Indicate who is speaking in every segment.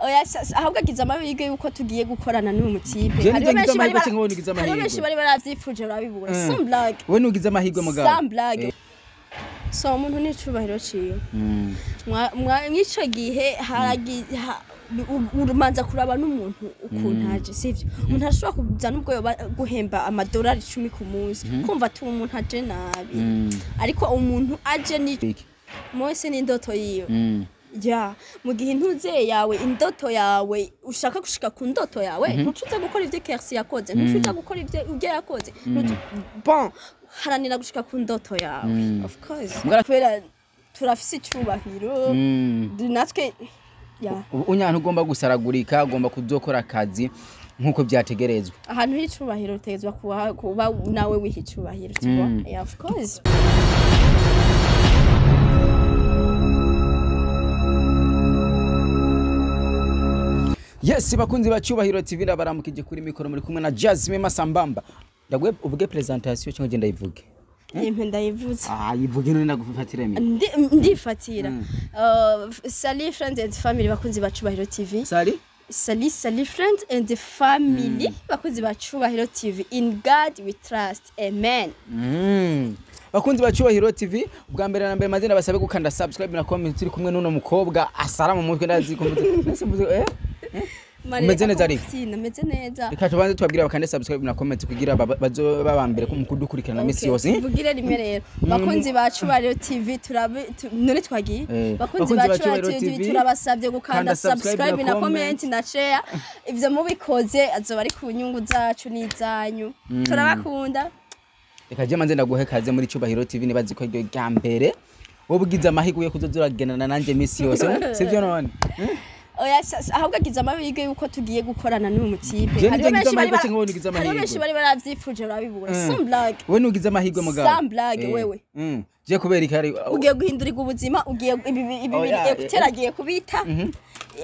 Speaker 1: oya ahubwo agize amahirwe yuko tugiye gukorana n'uyu mutipe
Speaker 2: hariyo
Speaker 1: benshi bari baravyifuje urabibura some blague
Speaker 2: we nugize amahirwe mugabo
Speaker 1: some blague so umuntu n'icubahiro ciwe mwico gihe urumanza kuraba n'umuntu ukuntaje sivyo umuntu ashobora kuza nubwo guhemba amadolari 10 ku munsi kumva tu umuntu aje nabi ariko umuntu aje ni mwese n'indoto yiyo ja mu gihe intuze yawe indoto yawe ushaka gushika ku ndoto yawe ntucuza gukora ivyo kersi yakoze ntucuza gukora ivyo ugiye yakoze bon haranira gushika ku ndoto yawe of course kubera turafise icubahiro natwe
Speaker 2: unyana ugomba gusaragurika ugomba kuzokora akazi nkuko byategerezwa
Speaker 1: ahantu h'icubahiro utegezwa kuba nawe wiha icubahiro yeah of course
Speaker 2: yes bakunzi bacubahiro TV baramukije kuri mikoro muri kumwe na Jasmine Masambamba ndagwe uvuge presentation cyo ngenda ivuge
Speaker 1: Impe ndayivuze
Speaker 2: yivuge none nagufatira
Speaker 1: mimi ndifatira Salut friends and family bakunzi bacubahiro TV Salut friends and family bakunzi bacubahiro TV in God we trust amen
Speaker 2: bakunzi bacubahiro TV bwa mbere na mbere mazina basabe gukanda subscribe na comment turi kumwe n'uno mukobwa asara mu mutwe ndazi ko Meze neza ari
Speaker 1: meze neza
Speaker 2: reka tubanze tubabwira bakande subscribe na comment kugira bazo babambere ko mukudukurikirana misi yose
Speaker 1: vugire rimwe rero bakunzi bacubahiro TV none twagiye bakunzi bacubahiro TV turabasabye gukanda subscribe na comment na share ivyo mubikoze azoba ari ku nyungu zacu n'izanyu turabakunda
Speaker 2: reka je manze ndaguhe kaze muri cubahiro TV nibazi ko ryo gambere wobugize amahirwe yo kuzozuragenana nanje misi yose sivyo none
Speaker 1: oya ahubwo agize amahirwe yuko tugiye gukorana n'uyu mutipe hariyo benshi bari baravyifuje urabibura some blague
Speaker 2: we nugize amahirwe mugabo
Speaker 1: some blague wewe
Speaker 2: je kubera ikari
Speaker 1: ugiye guhindurirwa ubuzima ugiye ibi guteragiye kubita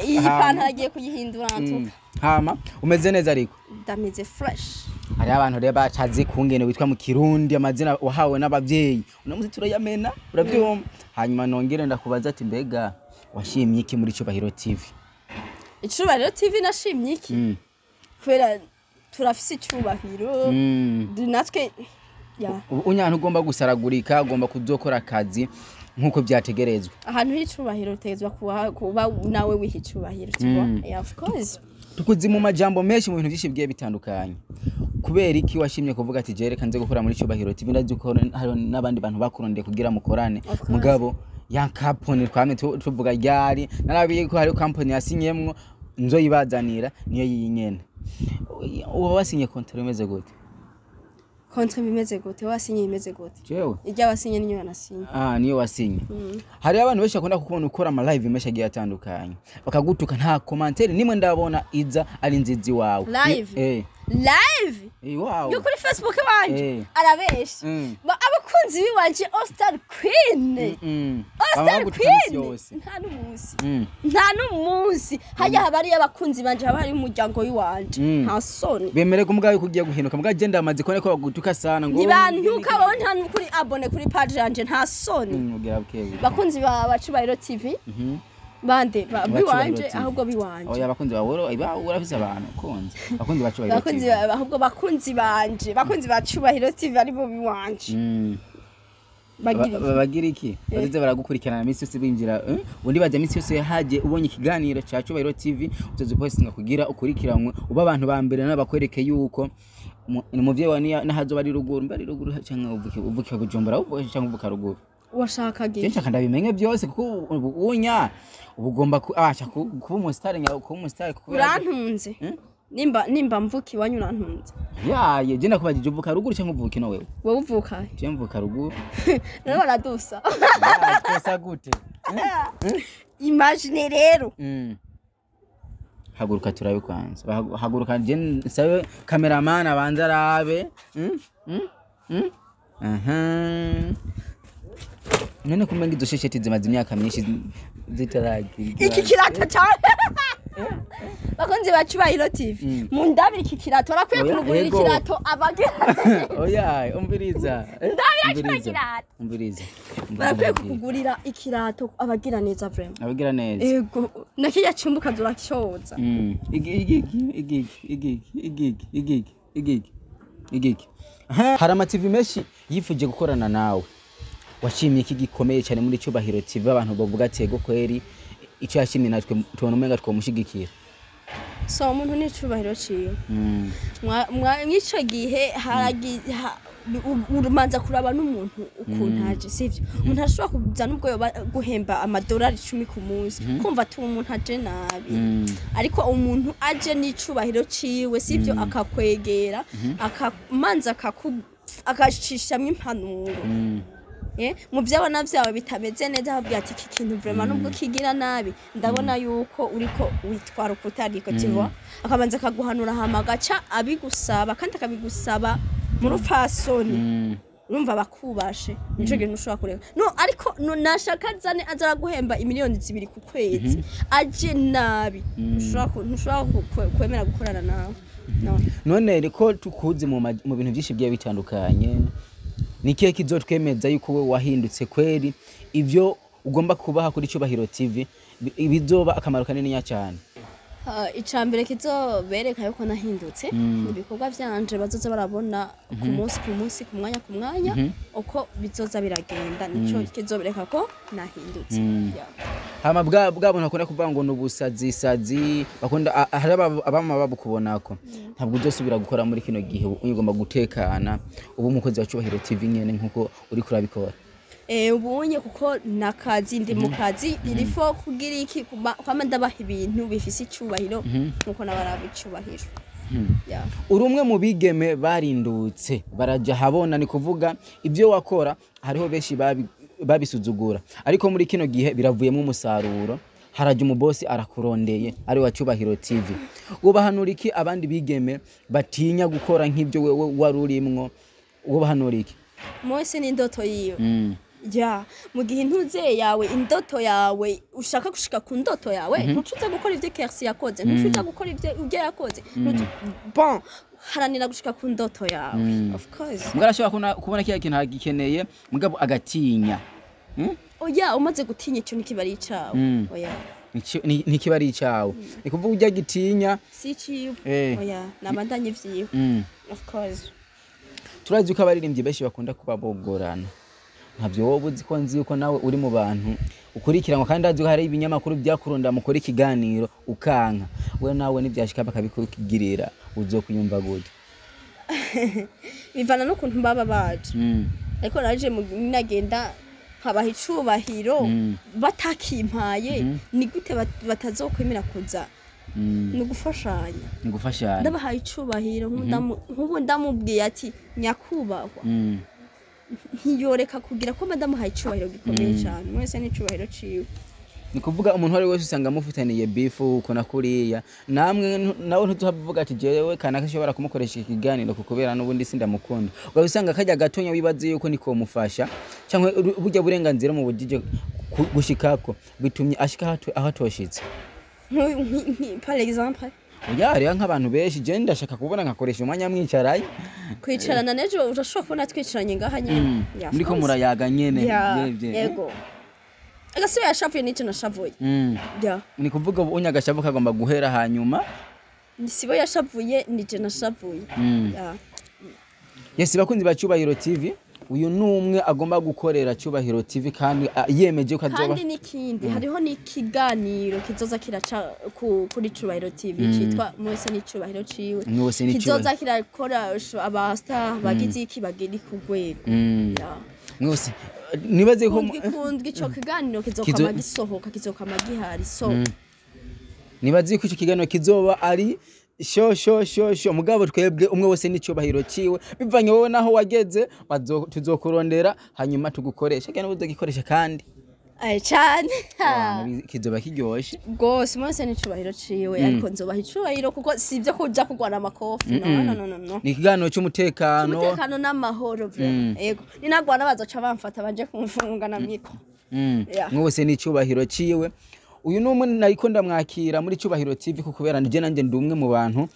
Speaker 1: iyi pantaro agiye kuyihindura ntuka
Speaker 2: hama umeze neza ariko
Speaker 1: ndameze fresh
Speaker 2: hari abantu reba bacaze kungene witwa mu Kirundi amazina wahawe n'abavyeyi unamuzi turayamena uravyumva hanyuma nongere ndakubaza ati mbega washimye iki muri cubahiro TV
Speaker 1: icubahiro TV nashimye iki kubera turafise icubahiro natwe
Speaker 2: unyana ugomba gusaragurika ugomba kuzokora akazi nkuko byategerezwa
Speaker 1: ahantu h'icubahiro utegezwa kuba nawe wiha icubahiro yeah of course
Speaker 2: tukuzi mu majambo menshi mu bintu byinshi bigiye bitandukanye kubera iki washimye kuvuga ati je reka nze gukora muri cubahiro TV ndazi ko hari n'abandi bantu bakurondeye kugira mukorane mugabo ya company twame tuvuga ryari narabiye ko hari company yasinyemwo nzo yibazanira niyo yinyene uba wasinye contrat imeze gute
Speaker 1: contrat imeze gute wasinye imeze gute
Speaker 2: jewe
Speaker 1: ijya wasinye niyo yanasinye
Speaker 2: niyo wasinye hari abantu benshi akunda kubona ukora ama live mesha giye atandukanye bakagutuka nta commentaire nimwe ndabona iza ari nzizi wawe
Speaker 1: live
Speaker 2: wow
Speaker 1: yo kuri Facebook wanje arabeshi abakunzi biwanje All-Star Queen All-Star Queen nta n'umunsi hajya habari y'abakunzi banje haba hari umuryango wiwanje nta soni
Speaker 2: bemere ko mugabo kugiye guhinuka mugabo agenda amaze kone ko bagutuka sana ngo
Speaker 1: nibantuka bo nta kuri abone kuri page yanje nta soni bakunzi bacubahiro TV bande biwanje ahubwo biwanje
Speaker 2: oya bakunzi bawe urafise abantu konze bakunzi bacubahiro
Speaker 1: ahubwo bakunzi bacubahiro TV ari bo biwanje
Speaker 2: bagira iki bazize baragukurikirana misi yose binjira undi baje misi yose haje ubonye ikiganiro cya cubahiro TV uzozipostinga kugira ukurikiranwe uba abantu ba mbere n'abakwereke yuko umuvyeyi wani nahazo bari ruguru mbari ruguru cyangwa uvuke kujumbura cyangwa uvuka ruguru
Speaker 1: washaka gihe
Speaker 2: cyangwa ndabimenye byose kuko unya ubugomba kuba umustar
Speaker 1: urantunze nimba mvuki wanyu urantunze
Speaker 2: je nakubajije uvuka ruguru cyangwa uvuka no wewe
Speaker 1: uvuka
Speaker 2: je mvuka ruguru
Speaker 1: none baradusa
Speaker 2: kosa gute
Speaker 1: imagine rero
Speaker 2: haguruka turabe kwanza haguruka je nsabe cameraman abanza arabe none kumenga izo shesheti zimaze imyaka myinshi zitaragira
Speaker 1: iki kirato cyane bakunzi bacubahiro TV mundabira iki kirato rakwiye kurugurira ikirato abagira
Speaker 2: oya umviriza
Speaker 1: umviriza barakwiye kugurira ikirato abagira neza vraiment
Speaker 2: abagira neza
Speaker 1: yego nakijya cyumba ukazura cyoza
Speaker 2: igiki hari amativi menshi yifuje gukorana nawe washimye iki gikomeye cyane muri Cyubahiro TV abantu bavuga ati ego kweri icyo yashimye natwe tubona umenga twomushigikira
Speaker 1: so umuntu ni Cyubahiro ciwe mwico gihe urumanza kuraba n'umuntu ukuntaje sivyo umuntu ashobora kuza nubwo guhemba amadolari 10 ku munsi kumva ati umuntu aje nabi ariko umuntu aje n'Icubahiro ciwe sivyo akakwegera akamanza akashishamwe impanuro mu byabona byawe bitameze neza habwiye ati iki kintu vraiment nubwo kigira nabi ndabona yuko uriko witwara ukutariko tivwa akabanza akaguhanura hamagaca abigusaba kandi akabigusaba mu rupfasoni urumva bakubashe nico gihe nushobora kureka no ariko nashaka zane azara guhemba imiliyoni 2 ku kwezi aje nabi nushobora kwemera gukorana nawe
Speaker 2: none riko tukuze mu bintu byinshi bye bitandukanye nikiye kizotwemeza yuko we wahindutse kweri ivyo ugomba kubaha kuri Cyubahiro TV bizoba akamaro kanini cyane
Speaker 1: icambere kizobereka yuko nahindutse ibikorwa byanje bazoza barabona ku munsi ku mwanya uko bizoza biragenda nico kizobereka ko nahindutse
Speaker 2: hama bwabo nakunda kuvuga ngo nubusazi bakunda hari abama babukubonako ntabwo uzosubira gukora muri kino gihe ugomba gutekana ubu umukozi wa Cyubahiro TV nyene nkuko uri kurabikora
Speaker 1: ubunye kuko nakazi ndi mu kazi irifo kugira iki kwama ndabaha ibintu bifise icubahiro nkuko nabarabe icubahiro
Speaker 2: uri umwe mu bigeme barindutse baraja habona ni kuvuga ibyo wakora hariho benshi babisuzugura ariko muri kino gihe biravuyemo umusaruro haraje umubosi arakurondeye ari wa Cyubahiro TV ubahanura iki abandi bigeme batinya gukora nk'ibyo wewe warurimwo ubahanura iki
Speaker 1: mwese ni indoto yiwe mu gihe intuze yawe indoto yawe ushaka gushika ku ndoto yawe ntucuza gukora ivyo Kersi yakoze ntucuza gukora ivyo ujye yakoze bon haranira gushika ku ndoto yawe of course
Speaker 2: mwarashobora kubona kiya kintu hagikeneye mugabo agatinya
Speaker 1: oya umaze gutinya icyo nikibari icawe oya
Speaker 2: nikibari icawe ni kuvuga ujya gitinya
Speaker 1: si ciwe oya nabandanye vyiwe of course
Speaker 2: turazi ko abaririmbyi benshi bakunda kubabogorana ntabyo wowe uzi ko nzi yuko nawe uri mu bantu ukurikiranwa kandi azi ko hari ibinyamakuru byakurunda mukora ikiganiro ukanka we nawe nibyashika bakabikugirira uzokuyumva gute
Speaker 1: bivana no kuntu baba baje ariko naje mu nagenda habaha icubahiro batakimpaye ni gute batazokwemera kuza nugufashanya ndabahaye icubahiro nk'ubu ndamubwiye ati nyakubahwa ntiyoreka kugira ko madamuhaye icubahiro gikomeye cyane mwese n'icubahiro ciwe
Speaker 2: ni kuvuga umuntu wari wese usanga mufitaniye bifu uko nakuriya namwe nawe ntutuhavuga ati jewe kana kashobora kumukoresha ikiganiro kukubera n'ubundi sindamukunda ubisanga kajya gatonya wibaze yuko niko mufasha cyangwa burya burenganzira mu bugije gushikako bitumye ashika aho toshitse
Speaker 1: par exemple
Speaker 2: yari nk'abantu benshi je ndashaka kubona nkakoresha umwanya mwicaraye
Speaker 1: kwicarana nejo urashobora kubona twicaranye ngaha nyene
Speaker 2: ndiko murayaga nyene
Speaker 1: yego agasibe yashavuye n'icyo nashavuye
Speaker 2: ni kuvuga ubunya gashavu kagomba guhera hanyuma
Speaker 1: sibo yashavuye nije nashavuye
Speaker 2: yesi bakunzi ba Cyubahiro TV uyu numwe agomba gukorera Cyubahiro TV kandi yemeje ko azoba
Speaker 1: kandi nikindi hariho n'ikiganiro kizoza kiraca kuri Cyubahiro TV cyitwa mwese n'icubahiro ciwe kizoza kirakora abastar bagize iki bagiri ku rwego
Speaker 2: mwese nibaze ko
Speaker 1: gikundwa ico kiganiro kizokama gisohoka kizokama gihari so
Speaker 2: nibaze ko ico kiganiro kizoba ari sho mugabo twebwe umwe wese n'icubahiro ciwe bivanye wowe naho wageze tuzokurondera hanyuma tugukoresha kandi uzogikoresha kandi
Speaker 1: cyane
Speaker 2: kizoba kiryoshe
Speaker 1: gose mwese n'icubahiro ciwe ariko nzobaha icubahiro kuko sivyo kuja kugwana amakofi no
Speaker 2: ni ikiganiro cy'umutekano
Speaker 1: n'amahoro yego ninagwana bazoca bamfata baje kumfunga na miko
Speaker 2: mwe wese n'icubahiro ciwe uyu numwe nariko ndamwakira muri Cyubahiro TV ko kubera nje nanje ndumwe mu bantu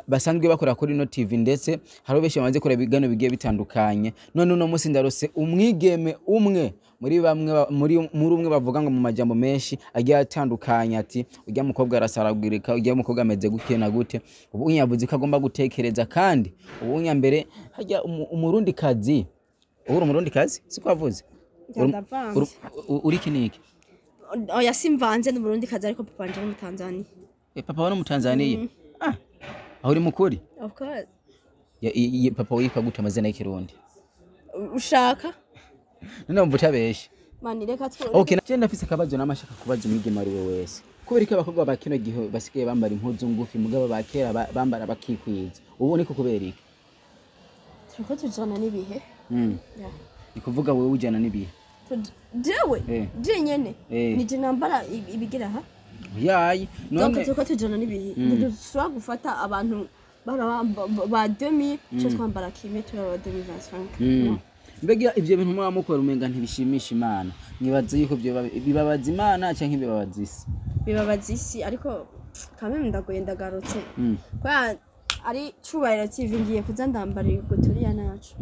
Speaker 2: basanzwe bakora kuri no TV ndetse haro beshe bamaze kora bigano bigiye bitandukanye none uno musi ndarose umwigeme umwe muri bamwe muri umwe bavuga ngo mu majambo menshi agiye atandukanye ati ujya mukobwa arasaragurika ujya mukobwa ameze gute na gute ubu nyavuze ko agomba gutekereza kandi ubu nyambere hajya umurundi kazi uri umurundi kazi siko avuze uri kiniki
Speaker 1: oya simvanze no Burundi kazi ariko papa wanje no mu Tanzania
Speaker 2: papa wa no mu Tanzania aho uri mukuri
Speaker 1: of course
Speaker 2: papa witwa gute amazina y'ikirundi
Speaker 1: ushaka
Speaker 2: none mvutabeshe
Speaker 1: mani reka two
Speaker 2: okay nje ndafise akabazo namashaka kubaza umwigeme ari we wese kubera ko abakobwa bakino gihe basigaye bambara impuzu ngufi mugabo bakera bambara bakikwiza ubu niko kubera iki
Speaker 1: turiko tujana nibihe
Speaker 2: ikuvuga wewe ujana nibihe
Speaker 1: jewe je nyene nije nambara ibigira aha
Speaker 2: yayi
Speaker 1: none turiko tujana nibihe ntidushobora gufata abantu ba 2000 cyo twambara kimwe turaba 2025
Speaker 2: mbega ivyo bintu mwa mukora umenga ntibishimisha Imana nibaze yuko bibabaza Imana canke bibabaza isi
Speaker 1: bibabaza isi ariko kamwe ndagoye ndagarutse kwa ari Cyubahiro TV ngiye kuza ndambara iguturiya nacu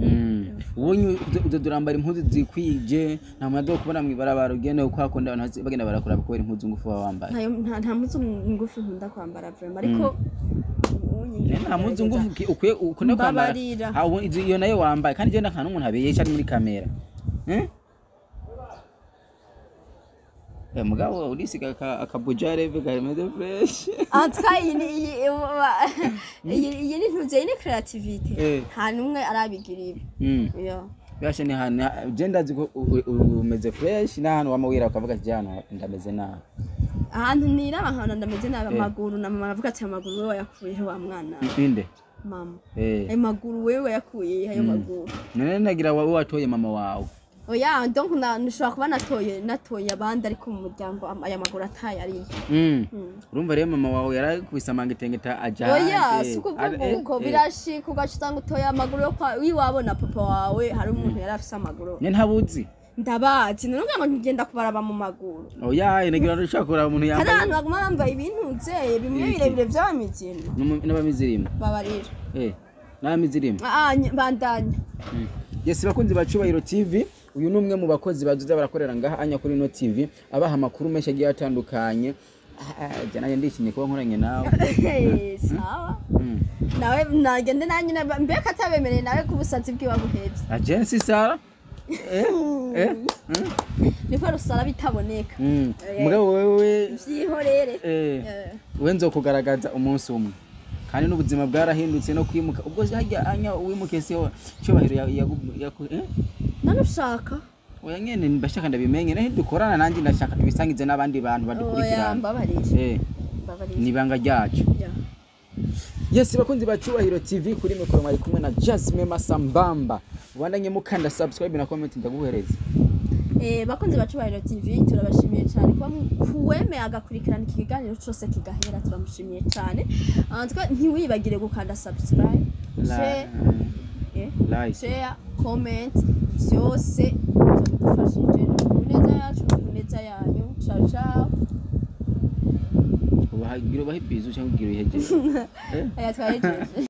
Speaker 2: ubonye udurambara impuzu zikwije nta mwazo kubona mwibarabara ugene uko akunda abantu bagenda barakora kubera impuzu ngufu wambaye
Speaker 1: nta mpuzu ngufu nkunda kwambara vraiment ariko
Speaker 2: nta mpuzu ngufu ukwe ukunda kwambara aho iyo nayo wambaye kandi je nta n'umuntu abeye cyari muri kamera mugabo urisiga akabujare bigameze fresh
Speaker 1: atwaye iyi ni ntuze ni creativity nta numwe arabigira ibi yo
Speaker 2: byashe ni hana genda ziko umeze fresh n'ahantu wamawira ukavuga cyane ndameze nabi
Speaker 1: ahantu nira ahantu ndameze nabi amaguru na mama avuga ati amaguru wewe yakuye wa mwana
Speaker 2: inde
Speaker 1: mama amaguru wewe yakuye ayo maguru
Speaker 2: none nagira wawe watoye mama wawe
Speaker 1: oya donc nshobora kuba natoye abandi ariko mu muryango aya maguru ataye ari
Speaker 2: urumva rero mama wawe yarakwisamanga itengeta ajana
Speaker 1: oya sikuvuga uko birashika ugacitanga utoya amaguru yo kwa wiwabona papa wawe hari umuntu yarafise amaguru
Speaker 2: ne ntabuzi
Speaker 1: ndabazi none ngo ngenda kubaraba mu maguru
Speaker 2: oya nagira nshaka kuraba umuntu yambaye
Speaker 1: kandi baguma bambaye ibintu nzeye bimwe birebire by'abamizirimo
Speaker 2: n'abamizirimo
Speaker 1: babarira
Speaker 2: n'abamizirimo
Speaker 1: bandanya
Speaker 2: yesi bakunzi ba Cyubahiro TV uyu numwe mu bakozi bazuza barakorera ngaha anya kuri no TV abaha amakuru menshi agiye atandukanye jana ndishimye kuba nkoranye nawe
Speaker 1: sawa nawe nagende nanyine mbeka atabemereye nawe kubusatsi bw'iwabuhebye
Speaker 2: agency Sara
Speaker 1: niko rusara bitaboneka
Speaker 2: mugabo wewe
Speaker 1: vyihorere
Speaker 2: wenzo kugaragaza umunsi umwe kandi n'ubuzima bwarahindutse no kwimuka ubwo hajya anya uwimukese Cyubahiro
Speaker 1: nanushaka
Speaker 2: oya nyene mbashaka ndabimenye naho dukorana nanjye ndashaka tubisangize n'abandi bantu badukurikirana
Speaker 1: mbabarije
Speaker 2: nibanga ryacu yes bakunzi ba Cyubahiro TV kuri mikoro mwari kumwe na Jasmine Masambamba ubandanye mukanda subscribe na comment ndaguhereza
Speaker 1: bakunzi ba Cyubahiro TV turabashimiye cyane kuba kuweme agakurikirana iki kiganiro cyose kigahera turamushimiye cyane ntiwibagire gukanda subscribe share comment byose tubafashije kuneza yacu kuneza yanyu ciao ciao
Speaker 2: ubahagira ubahe bizu cyangwa ugira ihegere
Speaker 1: aya twahejeje